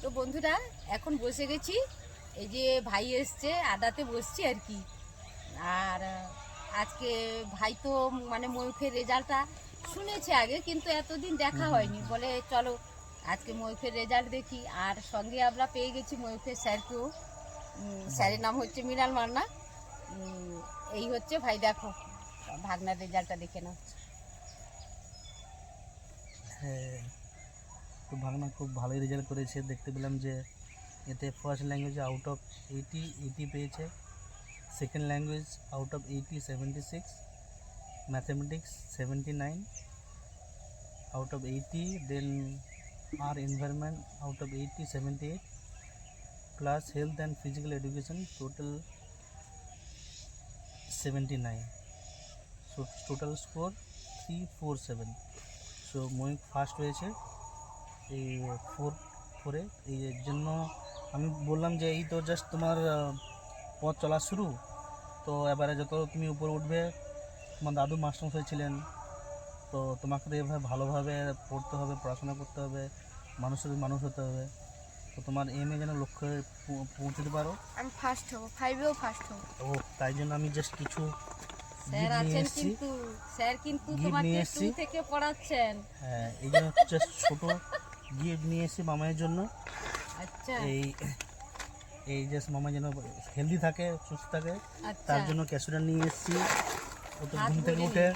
তো বন্ধুরা এখন বসে গেছি, এই যে ভাই এসছে আড্ডাতে বসছি আর কি। আর আজকে ভাই তো মানে ময়ূখের রেজাল্টটা শুনেছে আগে, কিন্তু এতদিন দেখা হয়নি, বলে চলো আজকে ময়ূখের রেজাল্ট দেখি। আর সঙ্গে আমরা পেয়ে গেছি ময়ূখের স্যারকেও। স্যারের নাম হচ্ছে মৃণাল মান্না। এই হচ্ছে ভাই, দেখো ভাগনার রেজাল্টটা দেখে নাও। হ্যাঁ, তো ভাগনা খুব ভালোই রেজাল্ট করেছে। দেখতে পেলাম যে এতে ফার্স্ট ল্যাঙ্গুয়েজে আউট অফ 80 পেয়েছে, second language out of 76, mathematics 79 out of 80, then আর environment out of 78, plus health and physical education total 79, so total score 347। So Mayukh first হয়েছে এই 4-4-এ। এই জন্য আমি বললাম যে এই তো জাস্ট তোমার পথ চলা শুরু, তো এবারে যত তুমি উপরে উঠবে, তোমার দাদু মাস্টারমশাই ছিলেন, তো তোমাকে তো এভাবে ভালোভাবে পড়তে হবে, পড়াশোনা করতে হবে, মানুষের মানুষ হতে হবে। তো তোমার এমে যেন লক্ষ্যে পৌঁছতে পারো। আমি ফার্স্ট হব, 5এও ফার্স্ট হব। ও তাই জন্য আমি জাস্ট কিছু স্যার গিফট নিয়ে আছেন, এসেছি। কিন্তু স্যার কিন্তু গিফট তোমাকে নিয়ে 2 এসেছি। থেকে পড়াচ্ছেন। হ্যাঁ, এই জন্য জাস্ট ছোটো গিফট নিয়ে এসেছি মামায়ের জন্য। আচ্ছা এই এই যে মামা যেন হেলদি থাকে, সুস্থ থাকে, আচ্ছা, তার জন্য ক্যাসুডার নিয়ে এসেছি। ও তো হাত ঘুম থেকে ভরে উঠে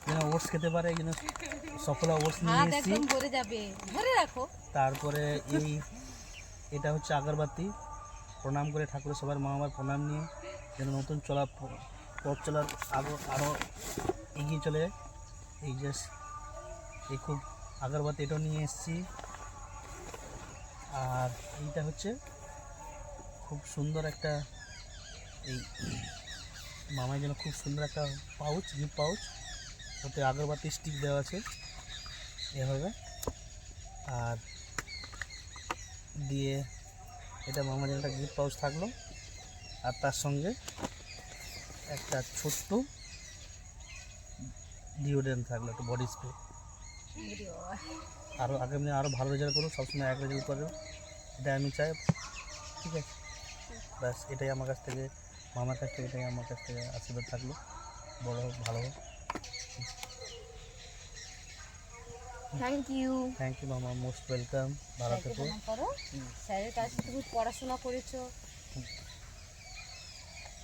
যেন ওটস খেতে পারে, এই জন্য সফলা ওটস নিয়ে হাত এসেছি। একদম ভরে যাবে, ধরে রাখো। তারপরে এটা হচ্ছে আগরবাতি, প্রণাম করে ঠাকুরের সবার মা আমার প্রণাম নিয়ে যেন নতুন পথ চলার আরও এগিয়ে চলে। এই যে এই খুব আগরবাতি এটাও নিয়ে এসেছি। আর এইটা হচ্ছে খুব সুন্দর একটা, এই মামার জন্য খুব সুন্দর একটা পাউচ, গিফট পাউচ, ওতে আগরবাতি স্টিক দেওয়া আছে এভাবে। আর দিয়ে এটা মামার জন্য একটা গিফট পাউচ থাকলো, আর তার সঙ্গে একটা ছোট্ট ডিওড্রেন্ট থাকলো, একটা বডি স্প্রে। আরও আগামী আরও ভালো রেজাল্ট করো, সবসময় এক রেজাল্ট করো, এটা আমি চাই। ঠিক আছে, ব্যাস এটাই আমার কাছ থেকে, মামার কাছ থেকে, এটাই আমার কাছ থেকে আশীর্বাদ থাকলো। বড় হোক, ভালো হোক। Thank you. থ্যাংক ইউ মামা, মোস্ট ওয়েলকাম। ভালো স্যারকে থেকো। প্রণাম করো। স্যারের কাছে তুমি পড়াশোনা করেছো,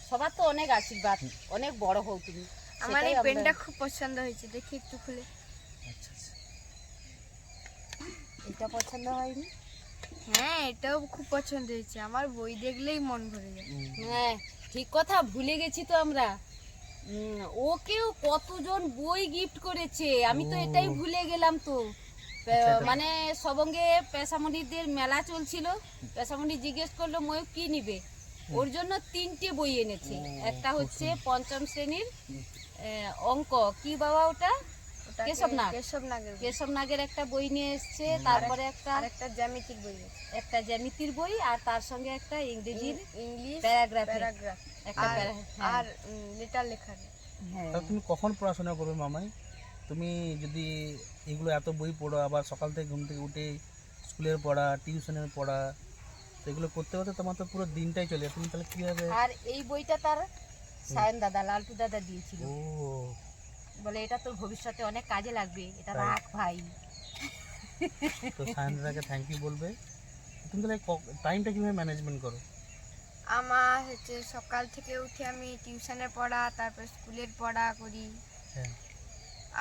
সবার তো অনেক আশীর্বাদ, অনেক বড় হও তুমি। আমার এই সেটাই পেনটা আমরা- খুব পছন্দ হয়েছে, দেখি একটু খুলে। আচ্ছা আচ্ছা, এটা পছন্দ হয়নি? হ্যাঁ, এটাও খুব পছন্দ হয়েছে, আমার বই দেখলেই মন ভরে যায়। হ্যাঁ ঠিক কথা, ভুলে গেছি তো আমরা। ওকেও কতজন বই গিফট করেছে, আমি তো ও। এটাই ভুলে গেলাম তো। আচ্ছা, এটা- মানে সবঙ্গে পেশামণিদের মেলা চলছিল, পেশামণি জিজ্ঞেস করলো ময়ূর কি নিবে, ওর জন্য 3টে বই এনেছে। ও, একটা খুব হচ্ছে সুন্দর। 5ম শ্রেণীর অঙ্ক, কি বাবা ওটা, ওটাকে কেশবনাগ। কেশবনাগের বই। কেশবনাগের একটা বই নিয়ে এসছে, তারপরে একটা আর একটা জ্যামিতিক বই আছে। একটা জ্যামিতির বই, আর তার সঙ্গে একটা ইংরেজির ইংলিশ প্যারাগ্রাফ, প্যারাগ্রাফ একটা আর হ্যাঁ। আর লেটার লেখার। হ্যাঁ তাহলে তুমি কখন পড়াশোনা করবে মামাই? তুমি যদি এগুলো এত বই পড়ো, আবার সকাল থেকে ঘুম থেকে উঠে স্কুলের পড়া, টিউশনের পড়া, তো এগুলো করতে করতে তোমার তো পুরো দিনটাই চলে যায়। তুমি তাহলে কীভাবে? আর এই বইটা তার সায়ন দাদা, লালটু দাদা দিয়েছিল, ও, বলে এটা তোর ভবিষ্যতে অনেক কাজে লাগবে, এটা তাই? রাখ ভাই। তো সায়নদাকে থ্যাংক ইউ বলবে। তুমি তাহলে টাইমটা কীভাবে ম্যানেজমেন্ট করো? আমার হচ্ছে সকাল থেকে উঠে আমি টিউশনের পড়া, তারপর স্কুলের পড়া করি, হ্যাঁ,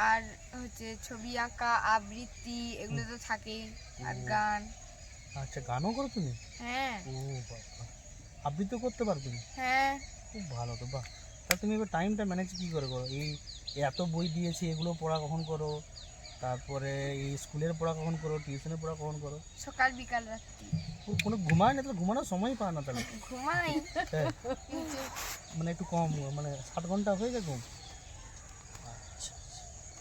আর হচ্ছে ছবি আঁকা, আবৃত্তি, এগুলো তো থাকেই, আর গান। আচ্ছা, গানও করো তুমি? হ্যাঁ ও বাবা, আবৃত্তি করতে পারো তুমি? হ্যাঁ, খুব ভালো তো, বাহ। তাহলে তুমি এবার টাইমটা ম্যানেজ কী করে করো? এই এত বই দিয়েছি, এগুলো পড়া কখন করো? তারপরে এই স্কুলের পড়া কখন করো, টিউশনের পড়া কখন করো? সকাল বিকাল রাত্রি। কোনো ঘুমায় না? তাহলে ঘুমানোর সময় পায় না তাহলে? ঘুমাই হ্যাঁ, কিন্তু মানে একটু কম, মানে 7 ঘন্টা হয়ে যায় ঘুম? আচ্ছা,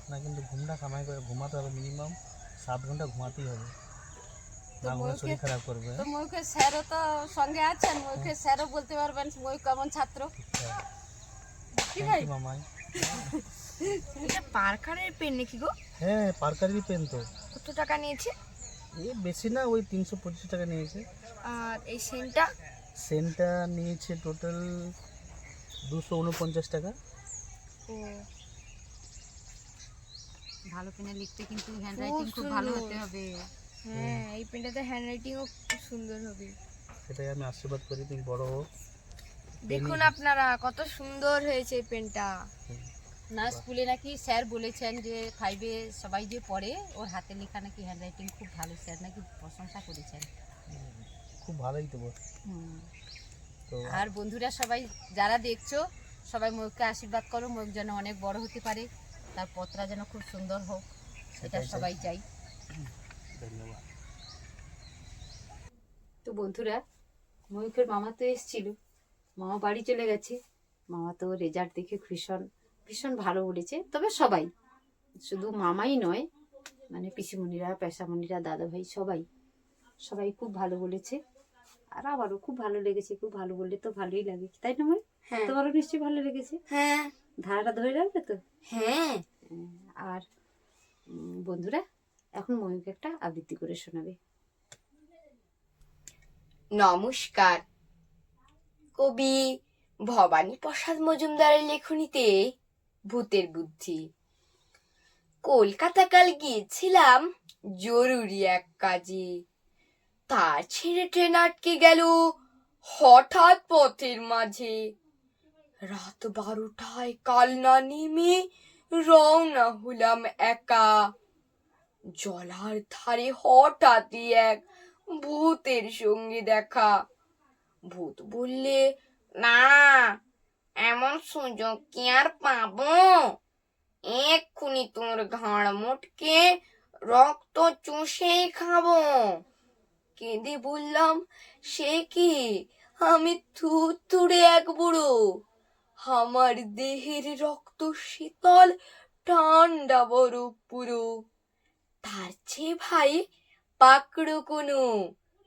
না কিন্তু ঘুমটা কামাই করে ঘুমাতে হবে, মিনিমাম 7 ঘন্টা ঘুমাতেই হবে, না ঘুমালে শরীর খারাপ করবে। তো ময়ূখের স্যারও তো সঙ্গে আছেন, ময়ূখের স্যারও বলতে পারবেন ময়ূর কেমন ছাত্র। কি ভাই? থ্যাংক ইউ মামাই। এটা পার্কারের পেন নাকি গো? হ্যাঁ, পার্কারেরই পেন তো। কত টাকা নিয়েছে? বেশি না, ওই 325 টাকা নিয়েছে। আর এই সেন্টটা? সেন্টটা নিয়েছে টোটাল 249 টাকা। ও ভালো পেনে লিখতে কিন্তু হ্যান্ডরাইটিং খুব ভালো সুন্দর। হতে হবে। হ্যাঁ, এই পেনটাতে হ্যান্ডরাইটিংও খুব সুন্দর হবে। সেটাই আমি আশীর্বাদ করি, তুমি বড় হো। দেখুন আপনারা কত সুন্দর হয়েছে এই পেনটা। না, স্কুলে নাকি স্যার বলেছেন যে 5-এ সবাই যে পড়ে ওর হাতে লেখা নাকি হ্যান্ডরাইটিং খুব ভালো, স্যার নাকি প্রশংসা করেছেন। খুব ভালোই দেবো। হুম। তো আর বন্ধুরা সবাই যারা দেখছো সবাই ময়ূরকে আশীর্বাদ করো, ময়ূর যেন অনেক বড় হতে পারে, তার পত্রা যেন খুব সুন্দর হোক, এটা সেটাই চাই। সবাই চাই। ধন্যবাদ। তো বন্ধুরা, ময়ূখের মামা তো এসেছিল, মামা বাড়ি চলে গেছে। মামা তো রেজাল্ট দেখে ভীষণ ভীষণ ভালো বলেছে। তবে সবাই, শুধু মামাই নয়, মানে পিসিমণিরা, পেশামণিরা, দাদাভাই সবাই সবাই খুব ভালো বলেছে। আর আমারও খুব ভালো লেগেছে। খুব ভালো বললে তো ভালোই লাগে, তাই না ময়? হ্যাঁ তোমারও নিশ্চয়ই ভালো লেগেছে। হ্যাঁ ধারাটা ধরে রাখবে তো? হ্যাঁ। আর বন্ধুরা, এখন ময়ূরকে একটা আবৃত্তি করে শোনাবে। নমস্কার। কবি ভবানী প্রসাদ মজুমদারের লেখনীতে ভূতের বুদ্ধি। কলকাতা কাল গিয়েছিলাম জরুরি এক কাজে, তার ছেড়ে ট্রেন আটকে গেল হঠাৎ পথের মাঝে। রাত 12টায় কালনা নেমে রওনা হলাম একা। জলার ধারে হঠাৎই এক ভূতের সঙ্গে দেখা। ভূত বললে, না এমন সুযোগ কি আর পাবো? এক্ষুনি তোর ঘাড় মোটকে রক্ত চুষেই খাবো। কেঁদে বললাম, সে কি, আমি থুতুড়ে এক বুড়ো, আমার দেহের রক্ত শীতল ঠান্ডা বরফ পুরো। তার চেয়ে ভাই পাকড়ো কোনো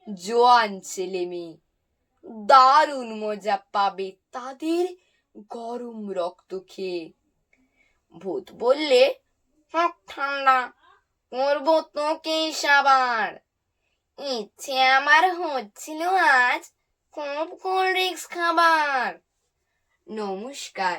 জোয়ান ছেলে মেয়ে, দারুণ মজা পাবে তাদের গরম রক্ত খেয়ে। ভূত বললে, হোক ঠান্ডা, করবো তোকেই সাবার। ইচ্ছে আমার হচ্ছিল আজ খুব কোল্ড ড্রিঙ্কস খাবার। নমস্কার।